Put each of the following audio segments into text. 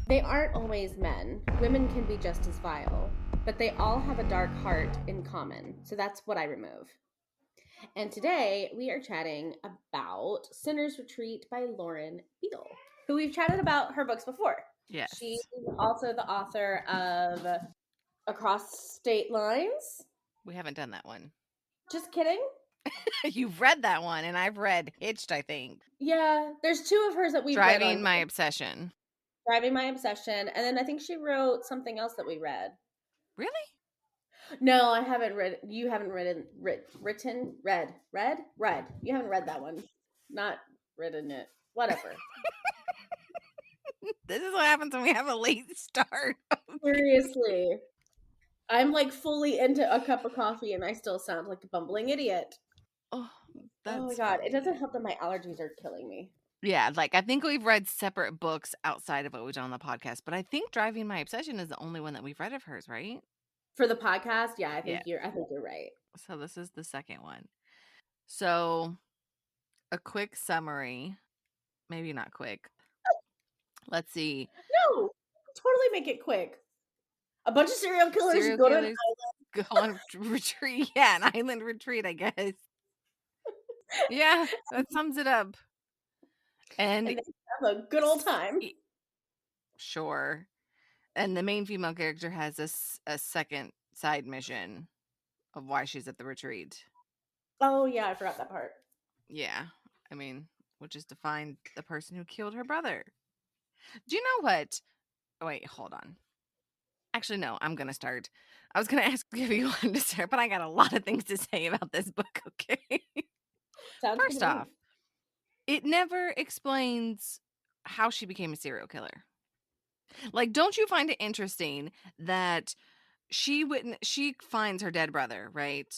They aren't always men. Women can be just as vile, but they all have a dark heart in common. So that's what I remove. And today we are chatting about Sinner's Retreat by Lauren Biel, who we've chatted about her books before. She's Yes. also the author of Across State Lines. We haven't done that one. Just kidding. You've read that one, and I've read Hitched, I think. Yeah, there's two of hers that we've read Driving on My Obsession. Driving My Obsession, and then I think she wrote something else that we read. Really? No, I haven't read. You haven't read. You haven't read that one. Not written it. Whatever. This is what happens when we have a late start. Seriously. I'm like fully into a cup of coffee and I still sound like a bumbling idiot. Oh, Oh my that's god, funny. it doesn't help that my allergies are killing me. Yeah, like I think we've read separate books outside of what we've done on the podcast, but I think Driving My Obsession is the only one that we've read of hers, right? For the podcast, yeah, I Yeah. think you're right. So this is the second one. So a quick summary, maybe not quick. Let's see. No, totally make it quick. A bunch of serial killers Serial go to an killers go on retreat. Yeah, an island retreat, I guess. Yeah, that sums it up. and And they have a good old time. sure. And the main female character has a second side mission of why she's at the retreat. Oh yeah, I forgot that part. Yeah. I mean, which is to find the person who killed her brother. Do you know what? Oh, wait, hold on. Actually, no, I'm going to start. I was going to ask if you wanted to start, but I got a lot of things to say about this book, okay? Sounds good First to me. off, it never explains how she became a serial killer. Like, don't you find it interesting that she finds her dead brother, right?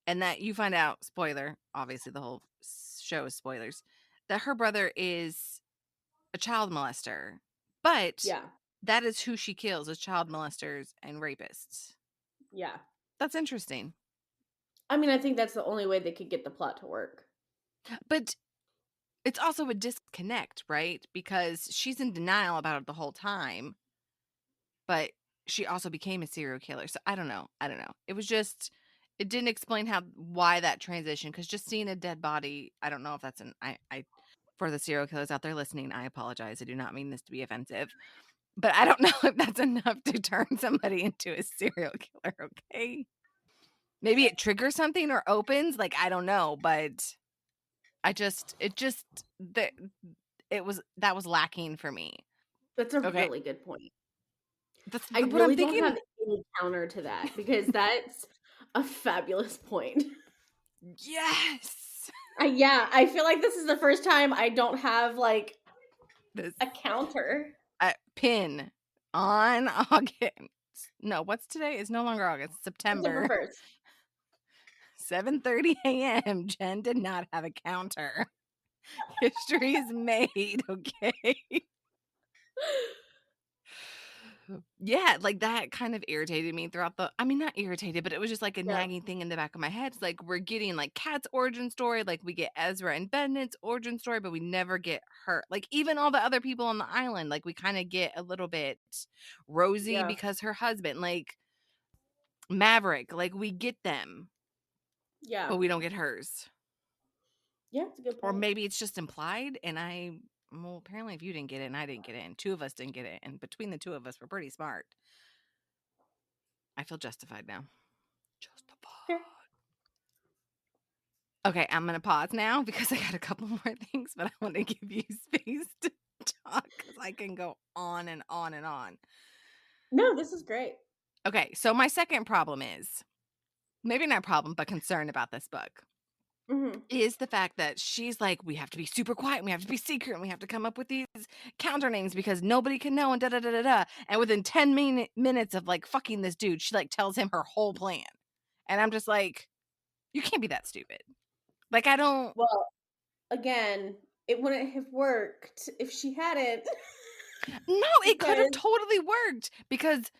And that you find out, spoiler, obviously the whole show is spoilers, that her brother is a child molester. But Yeah, that is who she kills, is child molesters and rapists. yeah. That's interesting. I mean, I think that's the only way they could get the plot to work. But it's also a disconnect, right? Because she's in denial about it the whole time. But she also became a serial killer. So I don't know. It was just, it didn't explain why that transition, because just seeing a dead body, I don't know if that's I for the serial killers out there listening, I apologize. I do not mean this to be offensive. But I don't know if that's enough to turn somebody into a serial killer, okay? Maybe it triggers something or opens, like I don't know, but that was lacking for me. That's a Okay. really good point. That's I what I'm really don't thinking. have any counter to that because that's a fabulous point. Yes. Yeah, I feel like this is the first time I don't have like This a counter. pin on August. No, what's today? It's no longer August. September September. 1st. 7:30 a.m. Jen did not have a counter. History is made, okay? Yeah, like that kind of irritated me throughout not irritated, but it was just like a Yeah. nagging thing in the back of my head. It's like we're getting like Kat's origin story, like we get Ezra and Bennett's origin story, but we never get her. Like even all the other people on the island, like we kind of get a little bit Rosie Yeah. because her husband, like Maverick, like we get them, Yeah. but we don't get hers. Yeah, it's a good Or point. maybe it's just implied well, apparently if you didn't get it and I didn't get it and two of us didn't get it, and between the two of us we're pretty smart. I feel justified now. Fair. Okay, I'm gonna pause now because I got a couple more things, but I want to give you space to talk because I can go on and on and on. No, this is great. Okay, so my second problem is, maybe not problem, but concern about this book, is the fact that she's like, we have to be super quiet, and we have to be secret, and we have to come up with these counter names because nobody can know, and da da da da da. And within 10 minutes of like fucking this dude, she like tells him her whole plan, and I'm just like, you can't be that stupid. Like I don't. Well, again, it wouldn't have worked if she hadn't. No, it could have Because totally worked because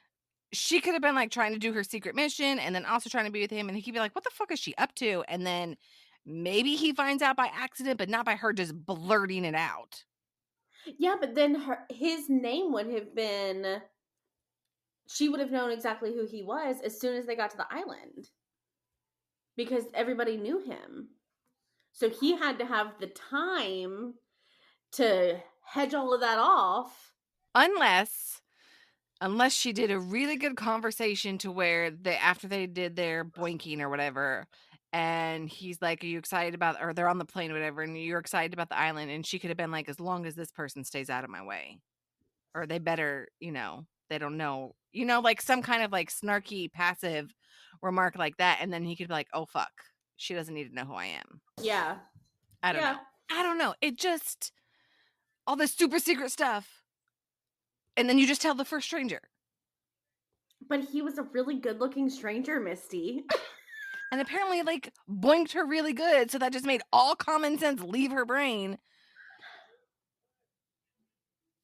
she could have been like trying to do her secret mission and then also trying to be with him, and he could be like, what the fuck is she up to? And then maybe he finds out by accident, but not by her just blurting it out. Yeah, but then his name would have been, she would have known exactly who he was as soon as they got to the island because everybody knew him. So he had to have the time to hedge all of that off. Unless she did a really good conversation to where after they did their boinking or whatever, and he's like, "Are you excited about?" Or they're on the plane or whatever, and you're excited about the island, and she could have been like, "As long as this person stays out of my way," or they better, they don't know, like some kind of like snarky passive remark like that, and then he could be like, "Oh fuck, she doesn't need to know who I am." Yeah. I don't Yeah. know. I don't know. It just all this super secret stuff, and then you just tell the first stranger. But he was a really good-looking stranger, Misty. And apparently, like, boinked her really good, so that just made all common sense leave her brain.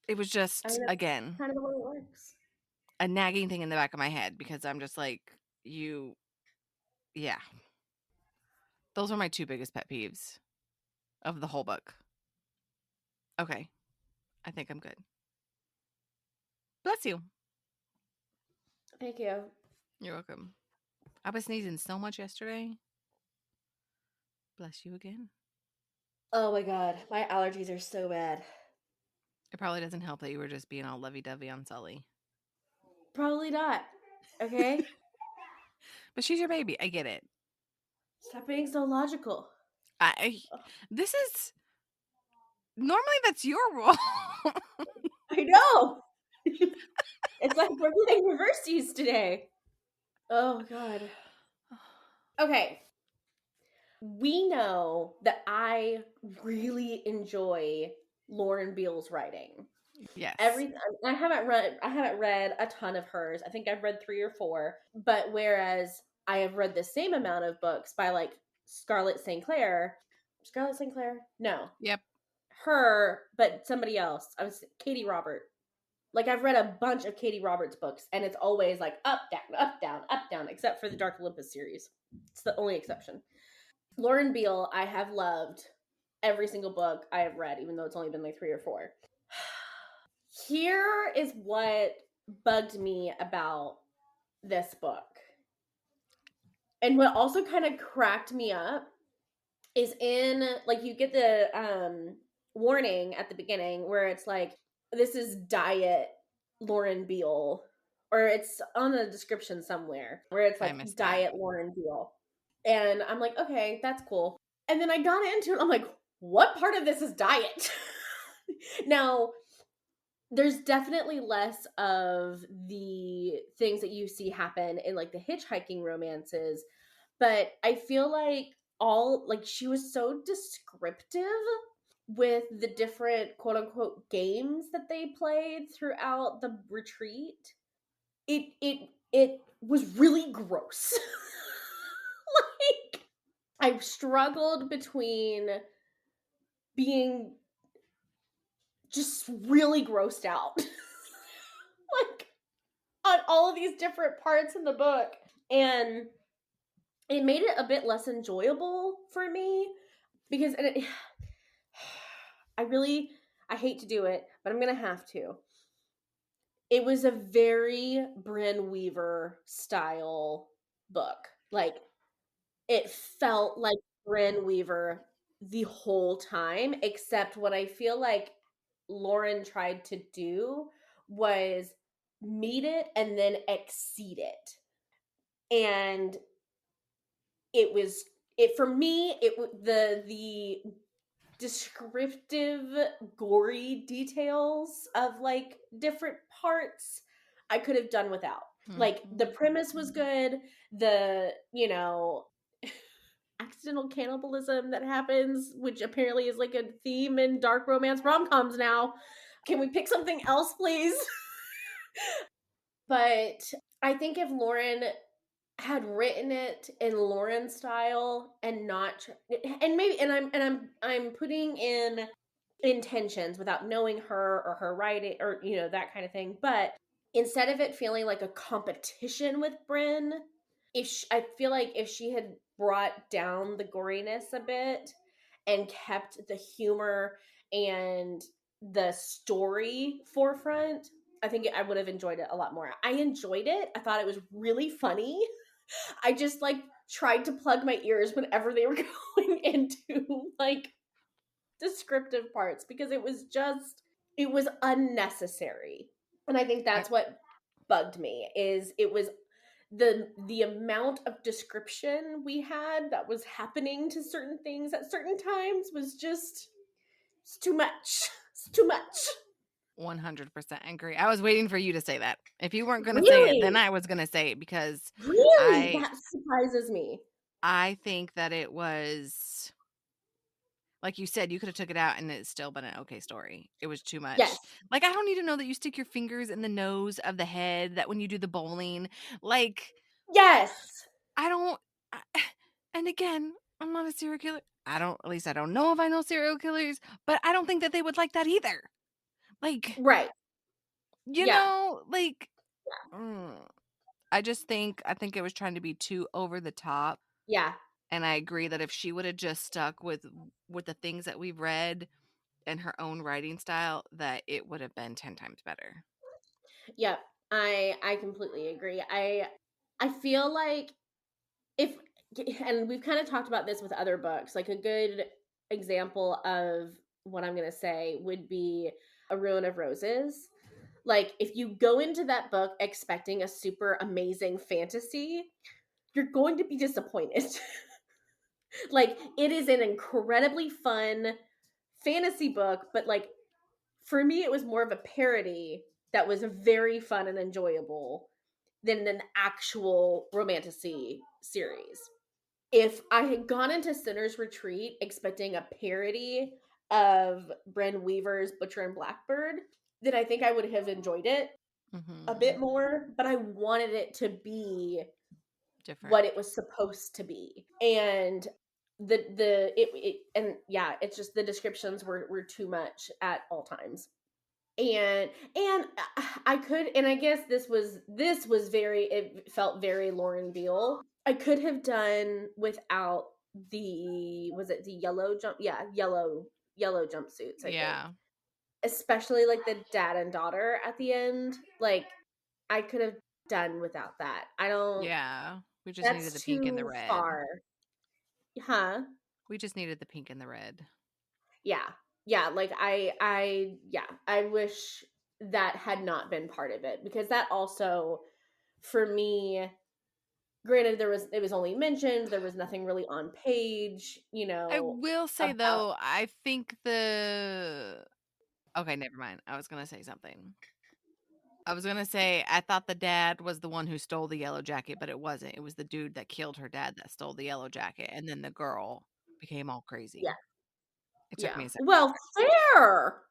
It was I mean, just, that's again, kind of the way it works. a nagging thing in the back of my head because I'm just like, yeah. Those are my 2 biggest pet peeves of the whole book. Okay, I think I'm good. Bless you. Thank you. You're welcome. I was sneezing so much yesterday. Bless you again. Oh my god, my allergies are so bad. It probably doesn't help that you were just being all lovey-dovey on Sully. Probably not. Okay? But she's your baby. I get it. Stop being so logical. This is normally that's your role. I know. It's like we're playing Reversies today. Oh god. Okay. We know that I really enjoy Lauren Biel's writing. Yes. I haven't read a ton of hers. I think I've read 3 or 4, but whereas I have read the same amount of books by like Scarlett St. Clair. Scarlett St. Clair? No. Yep. Her, but somebody else. I was Katee Robert. Like I've read a bunch of Katee Roberts books and it's always like up, down, up, down, up, down, except for the Dark Olympus series. It's the only exception. Lauren Biel, I have loved every single book I have read, even though it's only been like 3 or 4. Here is what bugged me about this book. And what also kind of cracked me up is in like you get the warning at the beginning where it's like this is diet Lauren Biel, or it's on the description somewhere where it's I like missed that. diet Lauren Biel. And I'm like, okay, that's cool. And then I got into it. I'm like, what part of this is diet? Now, there's definitely less of the things that you see happen in like the hitchhiking romances, but I feel like she was so descriptive with the different quote unquote games that they played throughout the retreat. It was really gross. Like I struggled between being just really grossed out like on all of these different parts in the book, and it made it a bit less enjoyable for me because I hate to do it, but I'm gonna have to. It was a very Brynne Weaver style book. Like it felt like Brynne Weaver the whole time, except what I feel like Lauren tried to do was meet it and then exceed it. And it for me the descriptive gory details of like different parts I could have done without. Like the premise was good, the accidental cannibalism that happens, which apparently is like a theme in dark romance rom-coms now. Can we pick something else, please? But I think if Lauren had written it in Lauren style and not and maybe I'm putting in intentions without knowing her or her writing or that kind of thing, but instead of it feeling like a competition with Brynne, I feel like if she had brought down the goriness a bit and kept the humor and the story forefront, I think I would have enjoyed it a lot more. I enjoyed it. I thought it was really funny. I just like tried to plug my ears whenever they were going into like descriptive parts because it was unnecessary. And I think I that's what bugged me is it was the amount of description we had that was happening to certain things at certain times was just it's too much. It's too much. 100% agree. I was waiting for you to say that. If you weren't going to say it, then Really? I was going to say it because Really? I That surprises me. I think that it was like you said, you could have took it out and it's still been an okay story. It was too Yes. much. Like I don't need to know that you stick your fingers in the nose of the head, that when you do the bowling, like Yes. I don't I, and again, I'm not a serial killer. At least I don't know if I know serial killers, but I don't think that they would like that either. Like, Right. Yeah. like mm, I think it was trying to be too over the top. Yeah. And I agree that if she would have just stuck with the things that we've read and her own writing style, that it would have been 10 times better. Yep. I completely agree. I feel like if and we've kind of talked about this with other books, like a good example of what I'm going to say would be A Ruin of Roses. Like if you go into that book expecting a super amazing fantasy, you're going to be disappointed. Like it is an incredibly fun fantasy book, but like for me it was more of a parody that was very fun and enjoyable than an actual romantasy series. If I had gone into Sinner's Retreat expecting a parody of Brynne Weaver's Butcher and Blackbird, then I think I would have enjoyed it a bit Mhm. more, but I wanted it to be Different. what it was supposed to be. And and yeah, it's just the descriptions were too much at all times. And I could, and I guess this was very, it felt very Lauren Biel. I could have done without the, was it the yellow jump? Yeah, yellow jumpsuits, I think. Yeah. Especially like the dad and daughter at the end. Like I could have done without that. I don't, Yeah. We just needed the that's pink and the too red. far. Huh? We just needed the pink and the red. Yeah. Yeah, like I wish that had not been part of it because that also for me, granted it was only mentioned, there was nothing really on page, I will say about. though, I think the okay, never mind. I was gonna say something. I was gonna say I thought the dad was the one who stole the yellow jacket, but it wasn't. It was the dude that killed her dad that stole the yellow jacket, and then the girl became all Yeah. crazy. It took Yeah. me a second. Well, fair.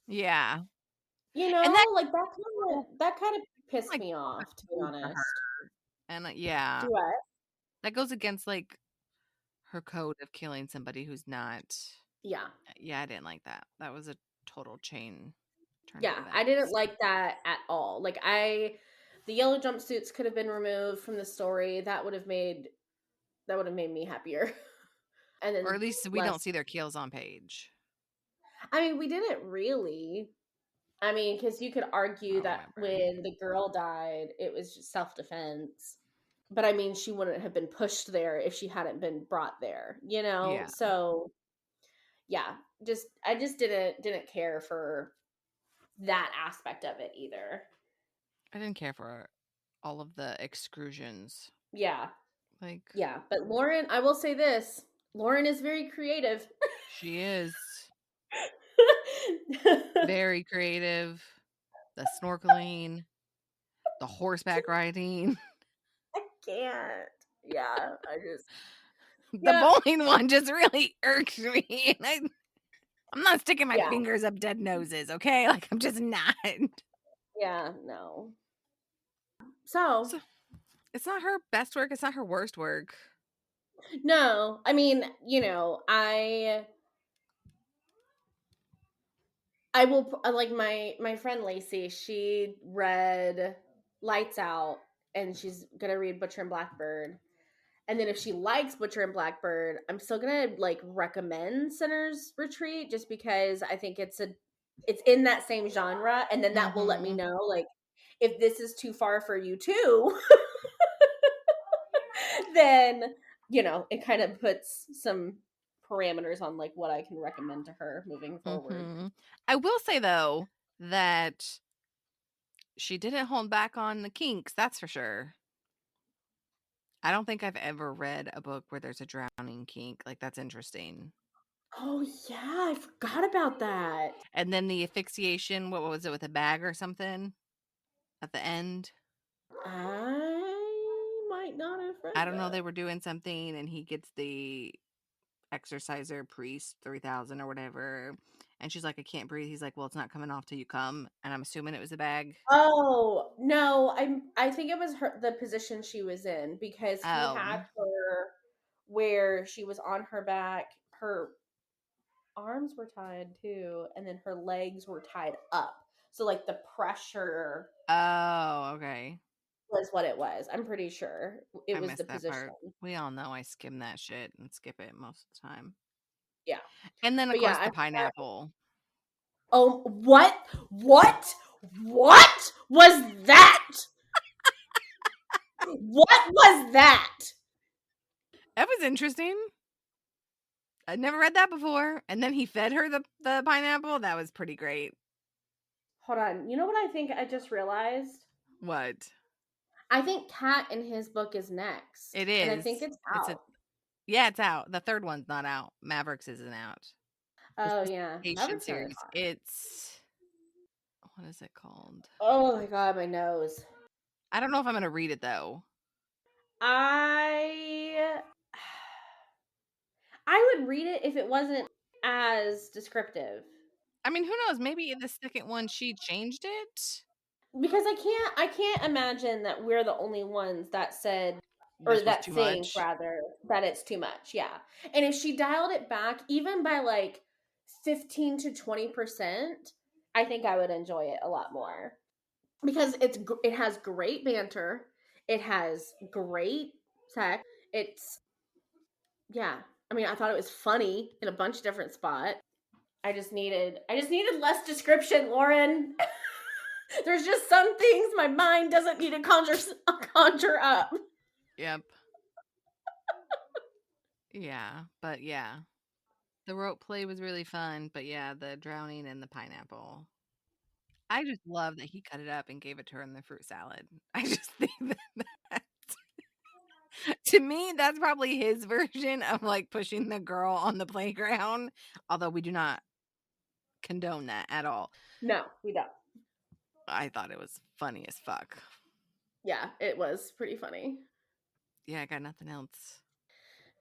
Yeah, You and that know, like go that kind of pissed like me so much off, to be code for her, honest. and yeah, Do what? that goes against like her code of killing somebody who's not. Yeah. Yeah, I didn't like that. That was a total turn of Yeah, I didn't events. like that at all. Like the yellow jumpsuits could have been removed from the story. That would have made me happier. And Or then at least we don't less. see their kills on page. I mean, we didn't really. I mean, because you could I argue don't that remember. when the girl died, it was just self defense. But I mean, she wouldn't have been pushed there if she hadn't been brought there, you know? Yeah, So, yeah, I just didn't care for that aspect of it either. I didn't care for all of the excursions. Yeah. Like Yeah, but Lauren, I will say this, Lauren is very creative. she is very creative. The snorkeling, the horseback riding, Can't. Yeah, I just the yeah. bowling one just really irks me. And I'm not sticking my Yeah. fingers up dead noses, okay? Like I'm just not. Yeah, no. So, So it's not her best work. It's not her worst work. no, I mean, I will like my friend Lacey, she read Lights Out and she's going to read Butcher and Blackbird. And then if she likes Butcher and Blackbird, I'm still going to like recommend Sinner's Retreat just because I think it's it's in that same genre, and then that will let me Mhm. know, like, if this is too far for you too, then, it kind of puts some parameters on, like, what I can recommend to her moving forward. Mhm. I will say though that she didn't hold back on the kinks, that's for sure. I don't think I've ever read a book where there's a drowning kink. Like, that's interesting. Oh, yeah, I forgot about that. And then the asphyxiation, what was it, with a bag or something at the end? I might not have read I don't know, that. they were doing something and he gets the exorciser priest 3000 or whatever, and she's like, "I can't breathe." He's like, "Well, it's not coming off till you come," and I'm assuming it was a bag. Oh, no, I think it was the position she was in, because he Oh. had her where she was on her back, her arms were tied too, and then her legs were tied up. So, like, the pressure Oh, okay. was what it was. I'm pretty sure it I was the missed that position. part. We all know I skim that shit and skip it most of the time. Yeah. And then, of But yeah, course, I the forgot. pineapple. Oh, what? What was that? What was that? That was interesting. I'd never read that before, and then he fed her the pineapple, that was pretty great. Hold on. You know what I think I just realized? What? I think Cat in his book is It next, and I think is. it's It's a out. Yeah, it's out. The 3rd one's not out. Mavericks isn't out. The Oh yeah, Patient Maverick sounded series, hot. it's what is it called? Oh my god, my nose. I don't know if I'm gonna read it, though. I I would read it if it wasn't as descriptive, I mean, who knows? Maybe in the 2nd one, she changed it? because I can't imagine that we're the only ones that said, or This was that too think much? rather, that it's too much. Yeah. And if she dialed it back even by like 15 to 20%, I think I would enjoy it a lot more, because it has great banter, it has great sex. It's Yeah. I mean, I thought it was funny in a bunch of different spots. I just needed less description, Lauren. There's just some things my mind doesn't need to conjure up. Yep. Yeah, but yeah. The rope play was really fun, but yeah, the drowning and the pineapple. I just love that he cut it up and gave it to her in the fruit salad. I just think that to me, that's probably his version of, like, pushing the girl on the playground, although we do not condone that at all. No, we don't. I thought it was funny as fuck. Yeah, it was pretty funny. Yeah, I got nothing else.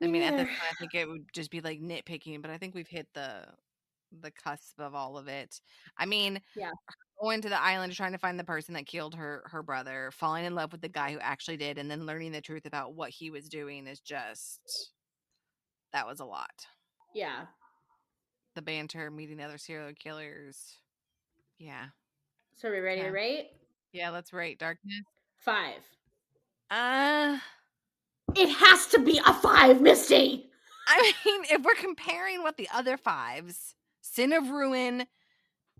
I Me mean, at this neither. point, I think it would just be, like, nitpicking, but I think we've hit the cusp of all of it. I mean, Yeah, going to the island trying to find the person that killed her brother, falling in love with the guy who actually did, and then learning the truth about what he was doing is just that was a lot. yeah. The banter, meeting the other serial killers. Yeah. So are we ready to Okay. rate? Yeah, let's rate Darkness. 5. Uh, It has to be a 5, Misty. I mean, if we're comparing what the other fives, Sin of Ruin,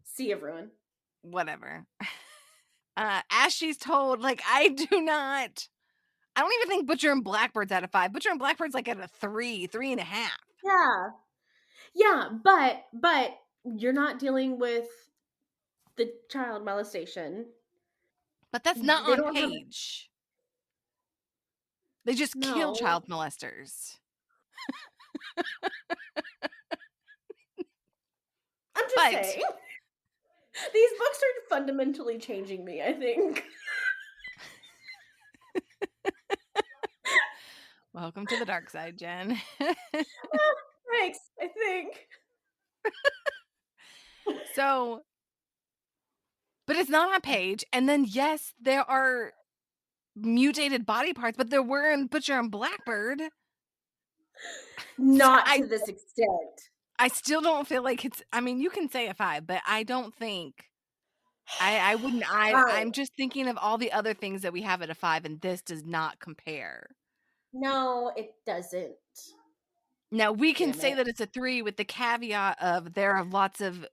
Sea of Ruin. whatever. As She's Told, like I don't even think Butcher and Blackbird's out of 5. Butcher and Blackbird's like at a 3, 3.5. Yeah. Yeah, but you're not dealing with the child molestation. But that's not They on don't have page. They just kill no. child molesters. I'm just But saying. These books are fundamentally changing me, I think. welcome to the dark side, Jen. Thanks, I think. So, but it's not on page. And then, yes, there are mutated body parts, but there were in Butcher and Blackbird. So Not to this extent. I still don't feel like it's. I mean, you can say a 5, but I don't think I wouldn't. I'm Fine. just thinking of all the other things that we have at a 5, and this does not compare. No, it doesn't. Now we can Damn say it. that it's a 3 with the caveat of there are lots of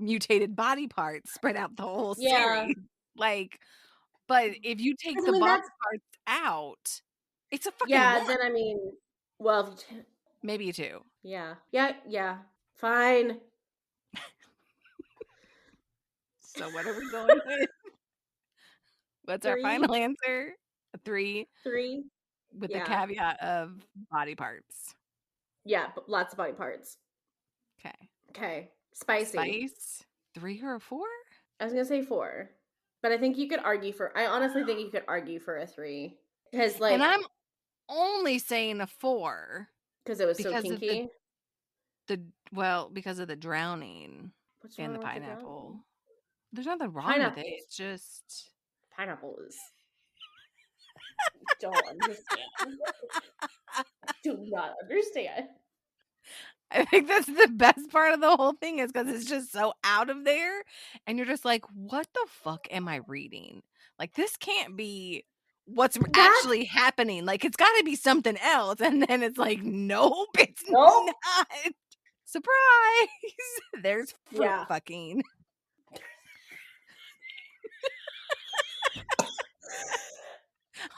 mutated body parts spread out the whole Yeah. series. Like, but if you take 'Cause, I the mean, body that's parts out, it's a fucking yeah, 1, then, I mean, well, if you t maybe a 2. yeah. Yeah, yeah. Fine. So what are we going with? What's our 3? final answer? A 3 3? with the Yeah. caveat of body parts. Yeah, b lots of body parts. Okay. Okay. Spicy. Spice, 3 or a 4? I was gonna say 4, but I think you could argue for I honestly think you could argue for a 3 because, And like, I'm only saying a 4 because it was so because of kinky. because of the drowning What's and the wrong with the drowning? pineapple. There's nothing wrong with it. Pineapple. It's just Pineapple is don't understand. Do not understand. I think that's the best part of the whole thing is because it's just so out of there, and you're just like, "What the fuck am I reading? Like, this can't be what's That's actually happening, like, it's gotta be something else," and then it's like, "Nope, it's nope. not. Surprise! There's fruit Yeah. fucking."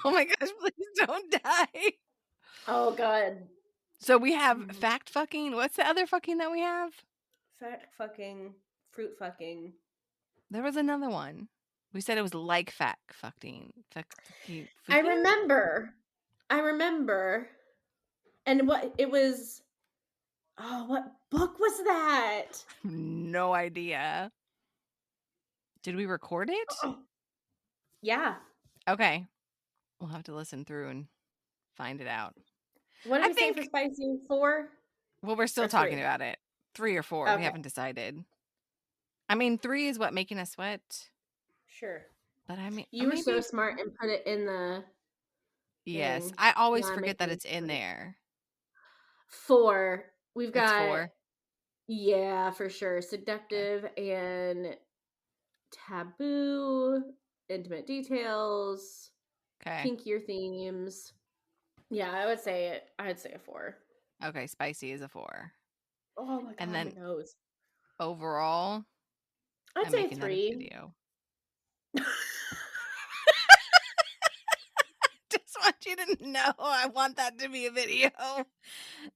Oh my gosh, please don't die. Oh god. So we have fact fucking. What's the other fucking that we have? Fat fucking fruit fucking. There was another one. We said it was like fact fucking. Fucking. I remember. I remember. And what it was oh, what book was that? No idea. Did we record it? Oh, yeah. Okay. We'll have to listen through and find it out. What did I we say for think, spicy? 4 well, we're or still 3? talking about it. 3 or 4. We Okay, haven't decided. I mean, 3 is what making us sweat. sure. But I mean, You were so maybe. smart and put it in the Yes. thing. I always Not forget that making it's in sense. there. 4. We've It's got 4. yeah, for sure. Okay. Seductive and taboo, intimate details, Okay. kinkier themes. Yeah, I'd say a 4. Okay. Spicy is a 4. Oh my And god, my then nose. overall, I'd I'm say making that a 3. video. Just want you to know I want that to be a video.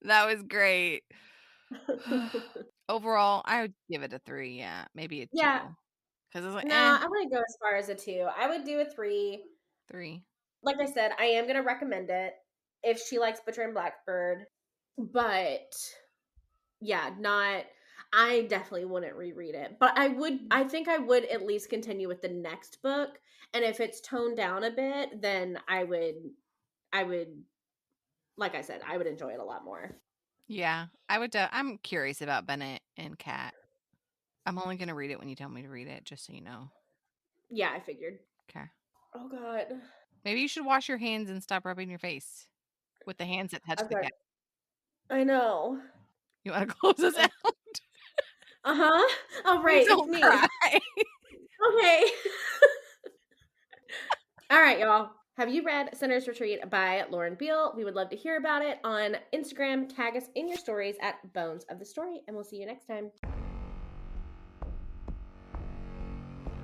That was great. Overall, I would give it a 3, yeah, maybe a 2. Yeah, Because it's like, no, I wouldn't go as far as a 2. I would do a 3. 3. Like I said, I am gonna recommend it if she likes Butcher and Blackbird, but yeah, not I definitely wouldn't reread it. But I think I would at least continue with the next book. And if it's toned down a bit, then I would like I said, I would enjoy it a lot more. Yeah, I would. I'm curious about Bennett and Kat. I'm only going to read it when you tell me to read it, just so you know. Yeah, I figured. Okay. Oh god. Maybe you should wash your hands and stop rubbing your face with the hands that touch I've the got cat. I know. You want to close us out? Uh-huh. Oh Please right, it's don't me. cry. Okay. All right, y'all. Have you read Sinner's Retreat by Lauren Biel? We would love to hear about it on Instagram. Tag us in your stories at Bones of the Story, and we'll see you next time.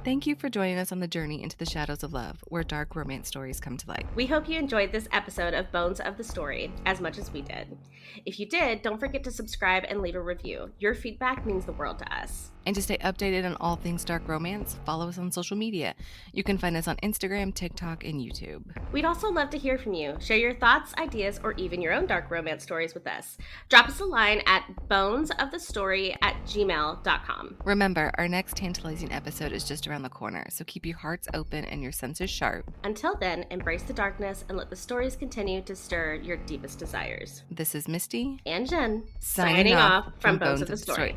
Thank you for joining us on the journey into the shadows of love, where dark romance stories come to light. We hope you enjoyed this episode of Bones of the Story as much as we did. If you did, don't forget to subscribe and leave a review. Your feedback means the world to us. And to stay updated on all things dark romance, follow us on social media. You can find us on Instagram, TikTok, and YouTube. We'd also love to hear from you. Share your thoughts, ideas, or even your own dark romance stories with us. Drop us a line at bonesofthestory@gmail.com. Remember, our next tantalizing episode is just around the corner, so keep your hearts open and your senses sharp. Until then, embrace the darkness and let the stories continue to stir your deepest desires. This is Misty And Jen, signing off from Bones of the Story.